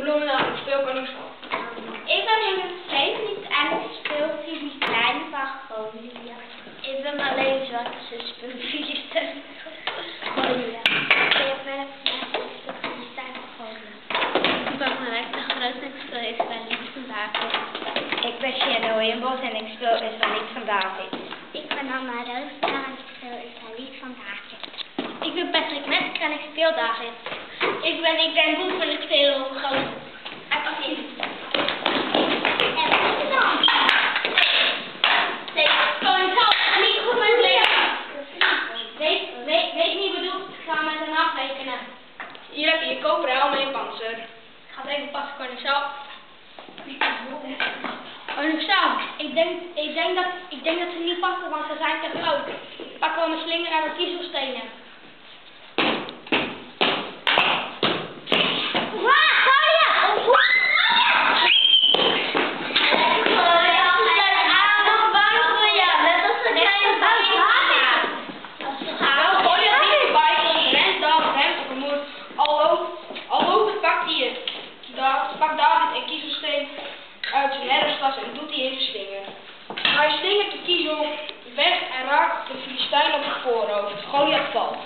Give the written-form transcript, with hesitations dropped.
noem je nou een speelkoningschap? Ik ben in het Verenigd en ik speel die kleine van Groningen. Ik ben alleen zwarte zus speel Filistijn. Groningen. Ik ben een Filistijn van Groningen. Ik ben Marijn de Groot en ik speel Israëliet van David. Ik ben Shannon Wimbos en ik speel Israëliet van David. Ik ben Anna Roosda en ik speel Israëliet van David. Ik ben Patrick Mesker en ik speel David. Ik ben Boef en ik speel Groot. En wat is het? En wat is het dan? Nee, koningschap is niet goed met leren. Weet niet bedoeld, ik ga met een afrekenen. Hier heb je je koperhelm en je panzer. Ik ga het even passen, koningschap. Koningschap, ik denk dat ze niet passen, want ze zijn te groot. Ik pak wel mijn slinger en mijn kiezelstenen. Pak David een kiezelsteen uit zijn herfsttas en doet die in zijn slinger. Hij slingert de kiezel weg en raakt de Filistijn op het voorhoofd. Goliath valt.